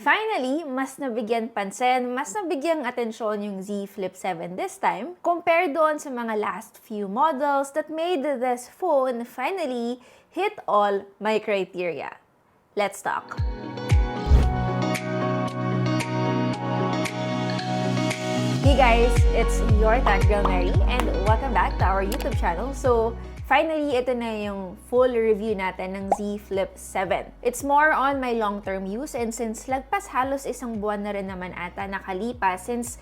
Finally, mas nabigyan pansin, mas nabigyang atensyon yung Z Flip 7 this time compared doon sa mga last few models that made this phone finally hit all my criteria. Let's talk. Hey guys, it's your Tech Girl Mary and welcome back to our YouTube channel. So, finally, ito na yung full review natin ng Z Flip 7. It's more on my long-term use and since lagpas halos isang buwan na rin naman ata nakalipas since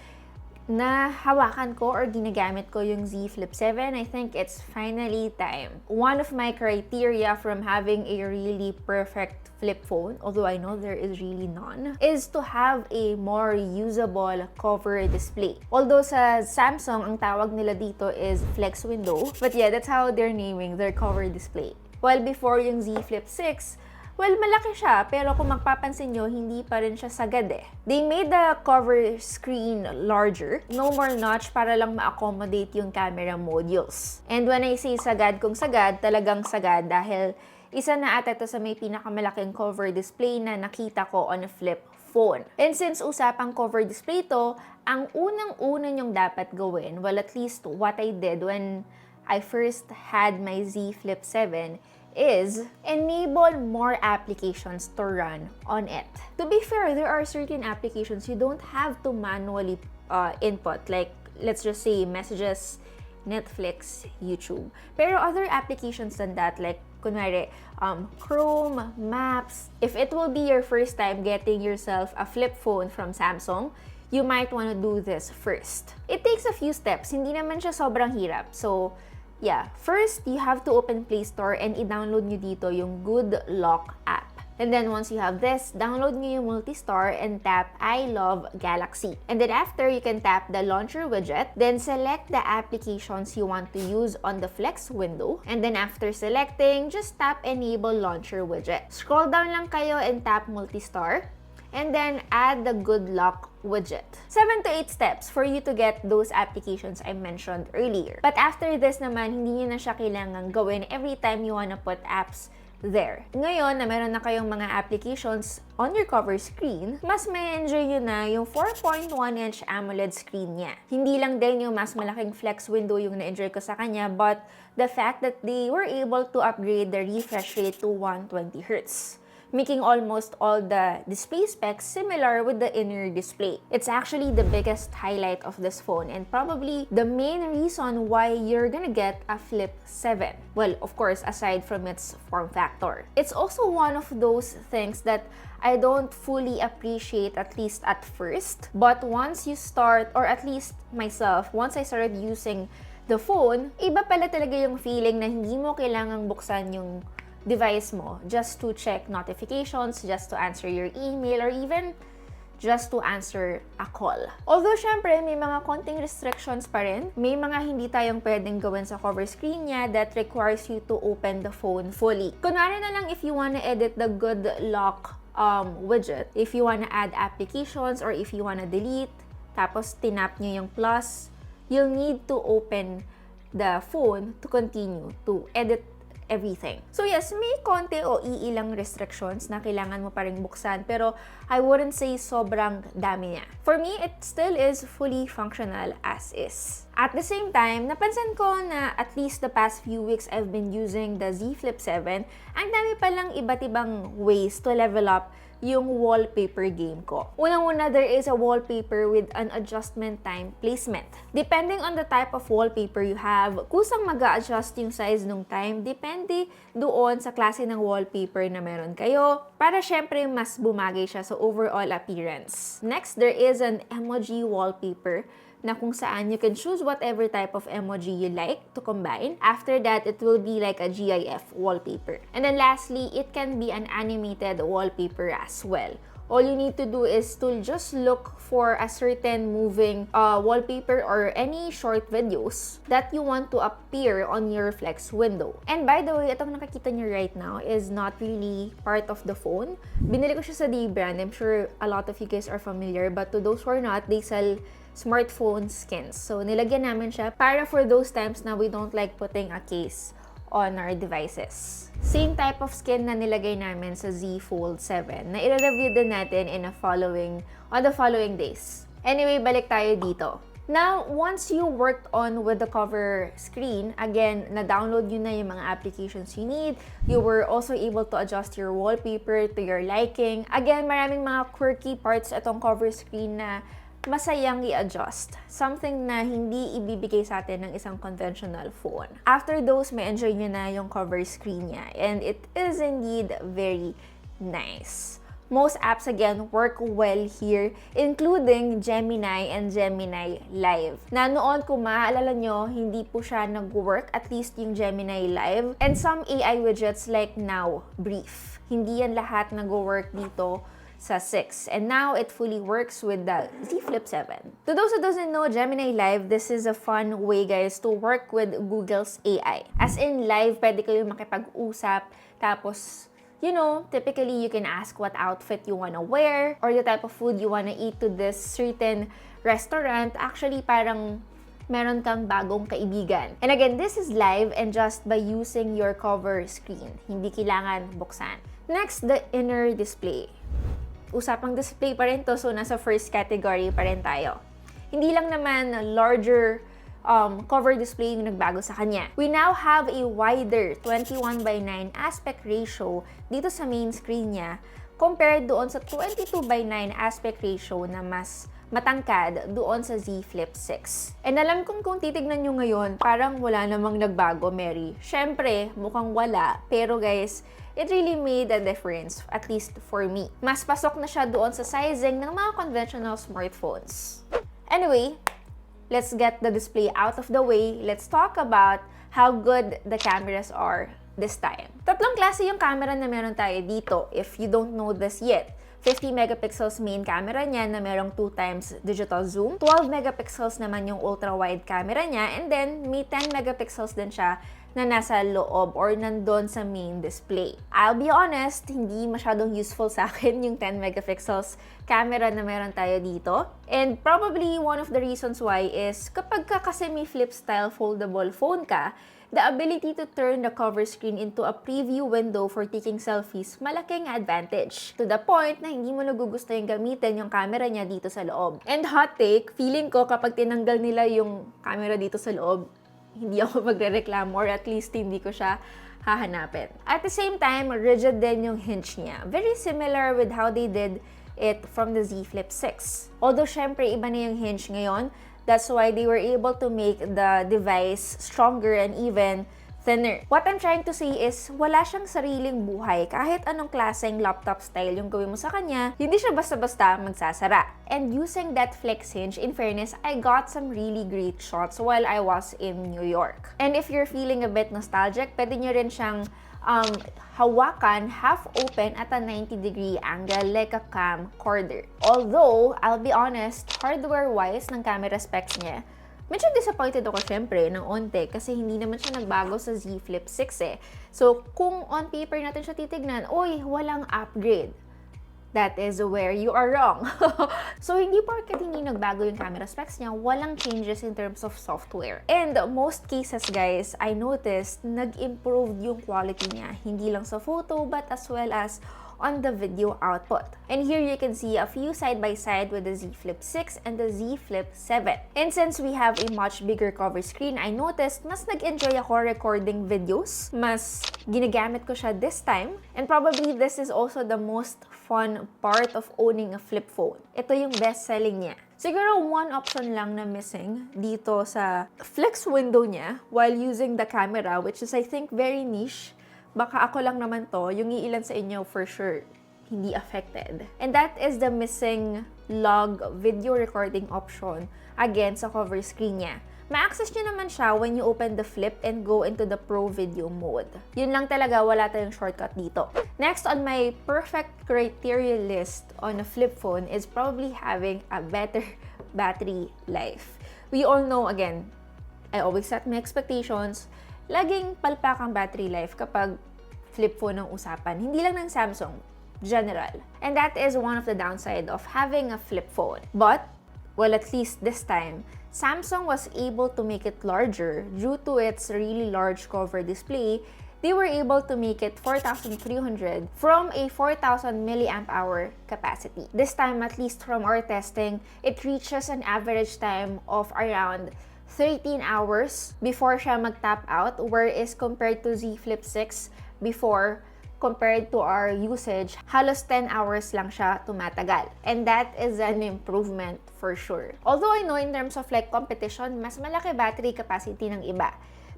nahawakan ko or ginagamit ko yung Z Flip 7, I think it's finally time. One of my criteria from having a really perfect flip phone, although I know there is really none, is to have a more usable cover display. Although sa Samsung, ang tawag nila dito is flex window, but yeah, that's how they're naming their cover display. While before yung Z Flip 6, well, malaki siya, pero kung magpapansin nyo, hindi pa rin siya sagad eh. They made the cover screen larger, no more notch para lang ma-accommodate yung camera modules. And when I say sagad, kung sagad, talagang sagad dahil isa na ata ito sa may pinakamalaking cover display na nakita ko on a flip phone. And since usapang cover display to, ang unang-una nyong dapat gawin, well at least what I did when I first had my Z Flip 7, is enable more applications to run on it. To be fair, there are certain applications you don't have to manually input, like let's just say messages, Netflix, YouTube. Pero other applications than that, like kunwari, Chrome, Maps, if it will be your first time getting yourself a flip phone from Samsung, you might want to do this first. It takes a few steps, hindi naman siya sobrang hirap. So, yeah, first, you have to open Play Store and i-download nyo dito yung Good Lock app. And then once you have this, download nyo yung Multi-Store and tap I Love Galaxy. And then after, you can tap the launcher widget, then select the applications you want to use on the flex window. And then after selecting, just tap Enable Launcher Widget. Scroll down lang kayo and tap Multi-Store. And then add the Good Lock widget. 7 to 8 steps for you to get those applications I mentioned earlier. But after this naman, hindi nyo na siya kailangang gawin every time you wanna put apps there. Ngayon na meron na kayong mga applications on your cover screen, mas may enjoy nyo na yung 4.1-inch AMOLED screen niya. Hindi lang din yung mas malaking flex window yung na-enjoy ko sa kanya, but the fact that they were able to upgrade the refresh rate to 120Hz. Making almost all the display specs similar with the inner display. It's actually the biggest highlight of this phone and probably the main reason why you're gonna get a Flip 7. Well, of course, aside from its form factor. It's also one of those things that I don't fully appreciate, at least at first. But once you start, or at least myself, once I started using the phone, iba pala talaga yung feeling na hindi mo kailangang buksan yung device mo just to check notifications, just to answer your email, or even just to answer a call. Although, syempre, may mga konting restrictions pa rin. May mga hindi tayong pwedeng gawin sa cover screen niya that requires you to open the phone fully. Kunwari na lang if you wanna edit the Good Lock widget, if you wanna add applications, or if you wanna delete, tapos tinap nyo yung plus, you'll need to open the phone to continue to edit everything. So yes, may konti o iilang restrictions na kailangan mo pa rin buksan, pero I wouldn't say sobrang dami niya. For me, it still is fully functional as is. At the same time, napansin ko na at least the past few weeks I've been using the Z Flip 7, ang dami palang iba't ibang ways to level up yung wallpaper game ko. Unang-una, there is a wallpaper with an adjustment time placement. Depending on the type of wallpaper you have, kusang mag-a-adjust yung size ng time, depende doon sa klase ng wallpaper na meron kayo, para syempre mas bumagay siya sa overall appearance. Next, there is an emoji wallpaper na kung saan you can choose whatever type of emoji you like to combine. After that, it will be like a GIF wallpaper. And then lastly, it can be an animated wallpaper as well. All you need to do is to just look for a certain moving wallpaper or any short videos that you want to appear on your flex window. And by the way, itong nakikita nyo right now is not really part of the phone. Binili ko siya sa D-brand. I'm sure a lot of you guys are familiar, but to those who are not, they sell smartphone skins. So, nilagyan namin siya para for those times na we don't like putting a case on our devices. Same type of skin na nilagay namin sa Z Fold 7 na i-review din natin on the following days. Anyway, balik tayo dito. Now, once you worked on with the cover screen, again, na-download nyo na yung mga applications you need. You were also able to adjust your wallpaper to your liking. Again, maraming mga quirky parts itong cover screen na masayang i-adjust. Something na hindi ibibigay sa atin ng isang conventional phone. After those, may enjoy nyo na yung cover screen niya. And it is indeed very nice. Most apps, again, work well here, including Gemini and Gemini Live. Na noon, kung maaalala nyo, hindi po siya nag-work, at least yung Gemini Live. And some AI widgets like Now, Brief. Hindi yan lahat nag-work dito sa 6. And now, it fully works with the Z Flip 7. To those who doesn't know Gemini Live, this is a fun way, guys, to work with Google's AI. As in, live, pwede kayo makipag-usap, tapos you know, typically you can ask what outfit you wanna wear or the type of food you wanna eat to this certain restaurant. Actually, parang meron kang bagong kaibigan. And again, this is live and just by using your cover screen. Hindi kailangan buksan. Next, the inner display. Usapang display pa rin to, so nasa first category pa rin tayo. Hindi lang naman larger cover display yung nagbago sa kanya. We now have a wider 21:9 aspect ratio dito sa main screen niya compared doon sa 22:9 aspect ratio na mas matangkad doon sa Z Flip 6. And alam kong kung titignan nyo ngayon, parang wala namang nagbago, Mary. Syempre, mukhang wala. Pero guys, it really made a difference, at least for me. Mas pasok na siya doon sa sizing ng mga conventional smartphones. Anyway, let's get the display out of the way. Let's talk about how good the cameras are this time. Tatlong klase yung camera na meron tayo dito, if you don't know this yet. 50 megapixels main camera niya na merong 2x digital zoom. 12 megapixels naman yung ultra-wide camera niya. And then, may 10 megapixels din siya na nasa loob or nandun sa main display. I'll be honest, hindi masyadong useful sa akin yung 10 megapixels camera na meron tayo dito. And probably one of the reasons why is kapag ka kasi may flip style foldable phone ka, the ability to turn the cover screen into a preview window for taking selfies, malaking advantage. To the point na hindi mo nagugusto yung gamitin yung camera niya dito sa loob. And hot take, feeling ko kapag tinanggal nila yung camera dito sa loob, hindi ako magre-reklamo or at least hindi ko siya hahanapin. At the same time, rigid din yung hinge niya. Very similar with how they did it from the Z Flip 6. Although syempre iba na yung hinge ngayon, that's why they were able to make the device stronger and even thinner. What I'm trying to say is, wala siyang sariling buhay. Kahit anong klaseng laptop style yung gawin mo sa kanya, hindi siya basta-basta magsasara. And using that flex hinge, in fairness, I got some really great shots while I was in New York. And if you're feeling a bit nostalgic, pwede nyo rin siyang hawakan half open at a 90-degree angle like a camcorder. Although, I'll be honest, hardware-wise ng camera specs niya, medyo disappointed ako syempre ng onte kasi hindi naman siya nagbago sa Z Flip 6 eh. So, kung on paper natin siya titignan, uy, walang upgrade. That is where you are wrong. So, hindi porket hindi nagbago yung camera specs niya, walang changes in terms of software. And most cases, guys, I noticed nag-improve yung quality niya. Hindi lang sa photo, but as well as on the video output. And here you can see a few side-by-side with the Z Flip 6 and the Z Flip 7. And since we have a much bigger cover screen, I noticed mas nag-enjoy ako recording videos. Mas ginagamit ko siya this time. And probably this is also the most fun part of owning a flip phone. Ito yung best-selling niya. Siguro one option lang na missing dito sa flex window niya while using the camera, which is I think very niche. Baka ako lang naman to, yung iilan sa inyo for sure hindi affected. And that is the missing log video recording option again sa cover screen niya. Ma-access nyo naman siya when you open the flip and go into the pro video mode. Yun lang talaga, wala tayong shortcut dito. Next on my perfect criteria list on a flip phone is probably having a better battery life. We all know, again, I always set my expectations. Laging palpak ang battery life kapag flip phone ang usapan. Hindi lang ng Samsung, general. And that is one of the downside of having a flip phone. But, well, at least this time, Samsung was able to make it larger due to its really large cover display. They were able to make it 4,300 from a 4,000 milliamp hour capacity. This time, at least from our testing, it reaches an average time of around 13 hours before siya mag-tap out, whereas compared to Z Flip 6 before, compared to our usage, halos 10 hours lang siya tumatagal. And that is an improvement for sure. Although I know in terms of like competition, mas malaki battery capacity ng iba.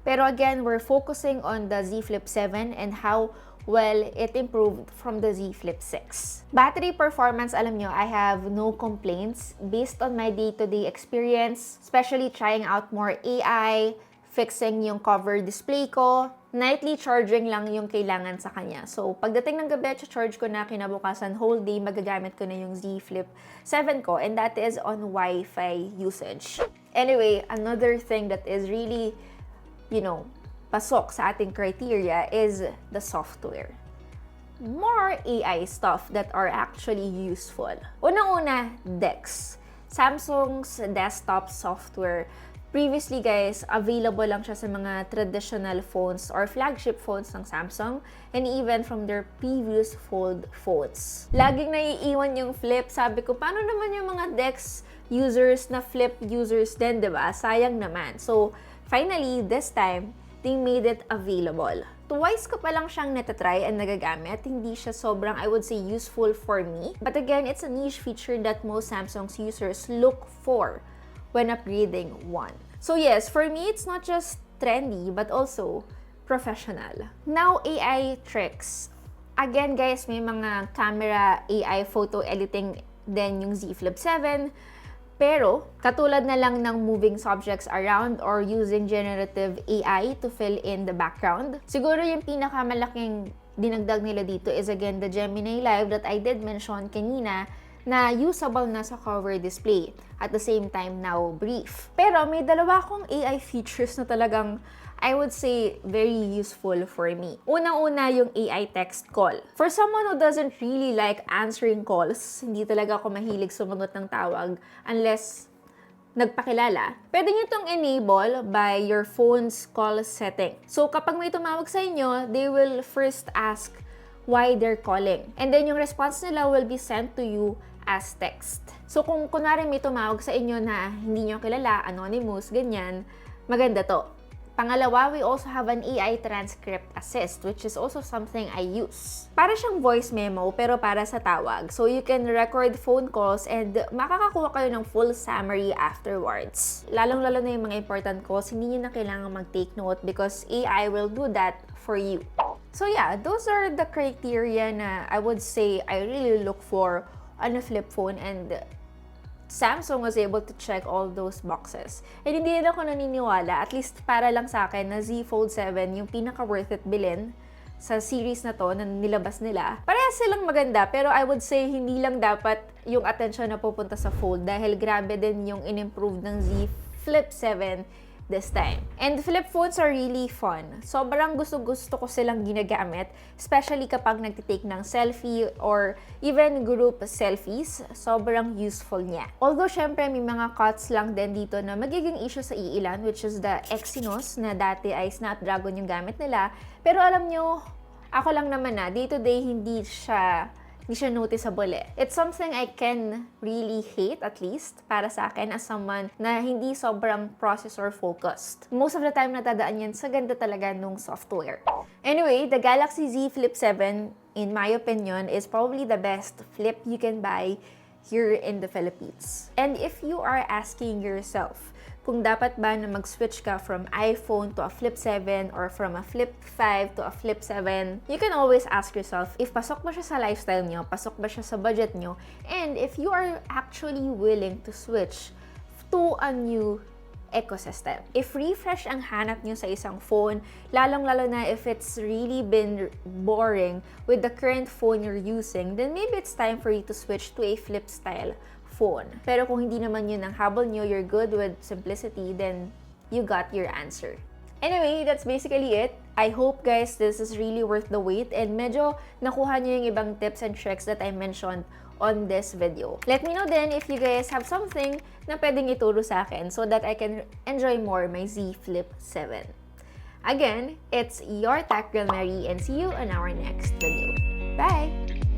Pero again, we're focusing on the Z Flip 7 and how well it improved from the Z Flip 6. Battery performance, alam nyo, I have no complaints based on my day-to-day experience, especially trying out more AI, fixing yung cover display ko. Nightly charging lang yung kailangan sa kanya. So, pagdating ng gabi, charge ko na kinabukasan whole day, magagamit ko na yung Z Flip 7 ko, and that is on Wi-Fi usage. Anyway, another thing that is really, pasok sa ating criteria is the software. More AI stuff that are actually useful. Unang-una, DeX. Samsung's desktop software. Previously guys, available lang siya sa mga traditional phones or flagship phones ng Samsung and even from their previous fold phones. Laging naiiwan yung Flip. Sabi ko, paano naman yung mga DeX users na Flip users din, diba? Sayang naman. So, finally, this time, they made it available. Twice ko pa lang siyang natatry and nagagamit. Hindi siya sobrang, I would say, useful for me. But again, it's a niche feature that most Samsung's users look for when upgrading one. So yes, for me, it's not just trendy, but also professional. Now, AI tricks. Again, guys, may mga camera AI photo editing din yung Z Flip 7. Pero, katulad na lang ng moving subjects around or using generative AI to fill in the background. Siguro yung pinakamalaking dinagdag nila dito is again the Gemini Live that I did mention kanina na usable na sa cover display. At the same time, now brief. Pero may dalawa akong AI features na talagang I would say very useful for me. Unang-una yung AI text call. For someone who doesn't really like answering calls, hindi talaga ako mahilig sumagot ng tawag unless nagpakilala. Pwede nyo itong enable by your phone's call setting. So kapag may tumawag sa inyo, they will first ask why they're calling. And then yung response nila will be sent to you as text. So kung kunwari may tumawag sa inyo na hindi nyo kilala, anonymous, ganyan, maganda to. Pangalawa, we also have an AI transcript assist, which is also something I use. Para siyang voice memo, pero para sa tawag. So you can record phone calls and makakakuha kayo ng full summary afterwards. Lalong-lalo na yung mga important calls, hindi nyo na kailangan mag-take note because AI will do that for you. So yeah, those are the criteria na I would say I really look for on a flip phone, and Samsung was able to check all those boxes. And hindi rin ako naniniwala, at least para lang sa akin, na Z Fold 7 yung pinaka-worth it bilhin sa series na to na nilabas nila. Parehas silang maganda, pero I would say hindi lang dapat yung attention na pupunta sa Fold dahil grabe din yung in-improve ng Z Flip 7 this time. And flip phones are really fun. Sobrang gusto-gusto ko silang ginagamit, especially kapag nagtitake ng selfie or even group selfies. Sobrang useful niya. Although, syempre, may mga cuts lang din dito na magiging issue sa iilan, which is the Exynos na dati ay Snapdragon yung gamit nila. Pero alam nyo, ako lang naman na, day-to-day hindi siya noticeable eh. It's something I can really hate, at least, para sa akin as someone na hindi sobrang processor focused. Most of the time, natadaan yan sa ganda talaga nung software. Anyway, the Galaxy Z Flip 7, in my opinion, is probably the best flip you can buy here in the Philippines. And if you are asking yourself, kung dapat ba na mag-switch ka from iPhone to a Flip 7 or from a Flip 5 to a Flip 7, you can always ask yourself if pasok ba siya sa lifestyle nyo, pasok ba siya sa budget nyo, and if you are actually willing to switch to a new ecosystem. If refresh ang hanap nyo sa isang phone, lalong-lalo na if it's really been boring with the current phone you're using, then maybe it's time for you to switch to a flip style phone. Pero kung hindi naman yun ang habol nyo, you're good with simplicity, then you got your answer. Anyway, that's basically it. I hope guys this is really worth the wait and medyo nakuha nyo yung ibang tips and tricks that I mentioned on this video. Let me know then if you guys have something na pwedeng ituro sa akin so that I can enjoy more my Z Flip 7. Again, it's your Tech Girl Mary and see you on our next video. Bye!